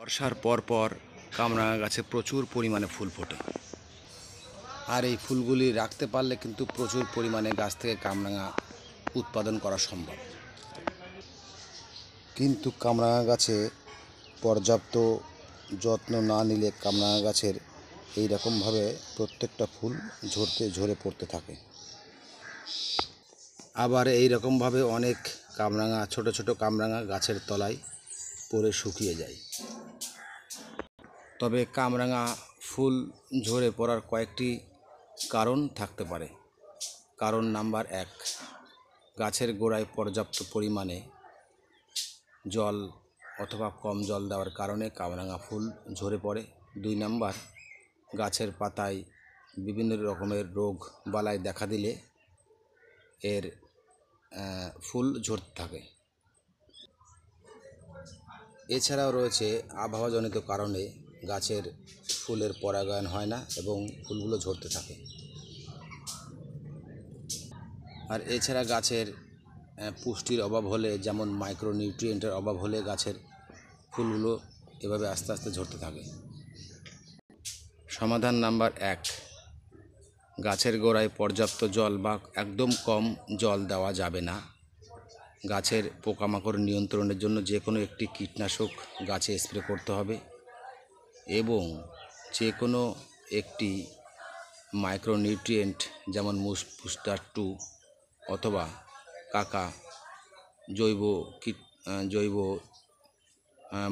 বর্ষার পর কামরাঙা গাছে প্রচুর পরিমাণে ফুল ফোটে। আর এই ফুলগুলি রাখতে পারলে কিন্তু প্রচুর পরিমাণে গাছ থেকে কামরাঙা উৎপাদন করা সম্ভব। কিন্তু কামরাঙা গাছে পর্যাপ্ত যত্ন না নিলে কামরাঙা গাছের এই রকমভাবে প্রত্যেকটা ফুল ঝরে পড়তে থাকে। আবার এই রকমভাবে অনেক কামরাঙা ছোট ছোট কামরাঙা গাছের তলায় পড়ে শুকিয়ে যায়। তবে কামরাঙা ফুল ঝরে পড়ার কয়েকটি কারণ থাকতে পারে। কারণ নাম্বার 1, গাছের গোড়ায় পর্যাপ্ত পরিমাণে জল অথবা কম জল দেওয়ার কারণে কামরাঙা ফুল ঝরে পড়ে। 2 নাম্বার, গাছের পাতায় বিভিন্ন রকমের রোগ বালাই দেখা দিলে এর ফুল ঝরতে থাকে। এছাড়াও রয়েছে আবহাওয়াজনিত কারণে গাছের ফুলের পরাগায়ন হয় না এবং ফুলগুলো ঝরতে থাকে। আর এছাড়া গাছের পুষ্টির অভাব হলে, যেমন মাইক্রোনিউট্রিয়েন্টের অভাব হলে গাছের ফুলগুলো এভাবে আস্তে আস্তে ঝরতে থাকে। সমাধান নাম্বার 1, গাছের গোড়ায় পর্যাপ্ত জল বা একদম কম জল দেওয়া যাবে না। গাছের পোকামাকড় নিয়ন্ত্রণের জন্য যে কোনো একটি কীটনাশক গাছে স্প্রে করতে হবে এবং যে কোনো একটি মাইক্রোনিউট্রিয়েন্ট যেমন বুস্টার 2 অথবা কাকা জৈব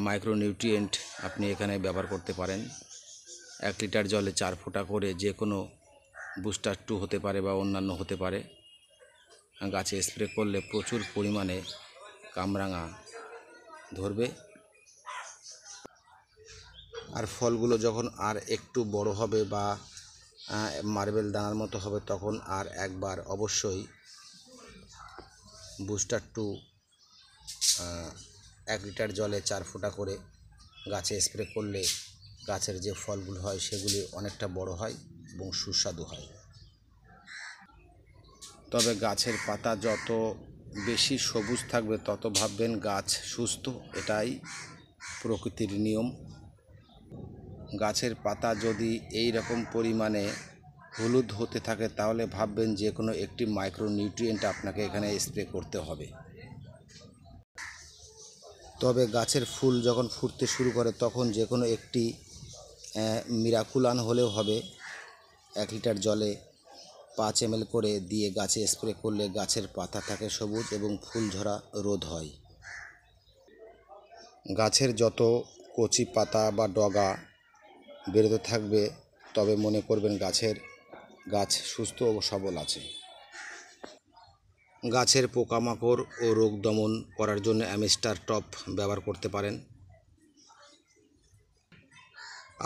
মাইক্রোনিউট্রিয়েন্ট আপনি এখানে ব্যবহার করতে পারেন। 1 লিটার জলে 4 ফোঁটা করে যে কোনো বুস্টার 2 হতে পারে বা অন্যান্য হতে পারে গাছে স্প্রে করলে প্রচুর পরিমাণে কামরাঙা ধরবে। আর ফলগুলো যখন আর একটু বড় হবে বা মার্বেল দানার মতো হবে তখন আর একবার অবশ্যই বুস্টার 2 1 লিটার জলে 4 ফোঁটা করে গাছে স্প্রে করলে গাছের যে ফলগুলো হয় সেগুলি অনেকটা বড় হয় এবং সুস্বাদু হয়। তবে গাছের পাতা যত বেশি সবুজ থাকবে তত ভাববেন গাছ সুস্থ, এটাই প্রকৃতির নিয়ম। গাছের পাতা যদি এই রকম পরিমাণে হলুদ হতে থাকে তাহলে ভাববেন যে কোনো একটি মাইক্রোনিউট্রিয়েন্ট আপনাকে এখানে স্প্রে করতে হবে। তবে গাছের ফুল যখন ফুটতে শুরু করে তখন যে কোনো একটি মিরাকুলান হলেও হবে। 1 লিটার জলে 5 ml করে দিয়ে গাছে স্প্রে করলে গাছের পাতা থাকে সবুজ এবং ফুল ঝরা রোধ হয়। গাছের যত কচি পাতা বা ডগা বেরোতে থাকবে তবে মনে করবেন গাছ সুস্থ ও সবল আছে। গাছের পোকামাকড় ও রোগ দমন করার জন্য অ্যামিস্টার টপ ব্যবহার করতে পারেন।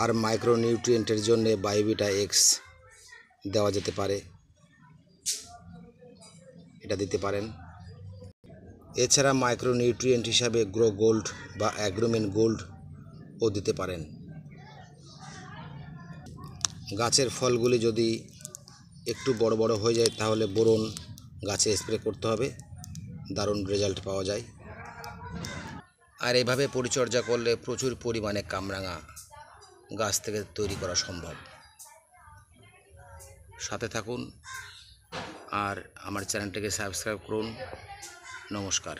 আর মাইক্রোনিউট্রিয়েন্টের জন্য বায়োভিটা এক্স দেওয়া যেতে পারে, এটা দিতে পারেন। এছাড়া মাইক্রোনিউট্রিয়েন্ট হিসাবে গ্রো গোল্ড বা অ্যাগ্রোমিন গোল্ড ও দিতে পারেন। গাছের ফলগুলি যদি একটু বড় বড় হয়ে যায় তাহলে বোরন গাছে স্প্রে করতে হবে, দারুণ রেজাল্ট পাওয়া যায়। আর এভাবে পরিচর্যা করলে প্রচুর পরিমাণে কামরাঙা গাছ থেকে তৈরি করা সম্ভব। সাথে থাকুন আর আমার চ্যানেলটাকে সাবস্ক্রাইব করুন। নমস্কার।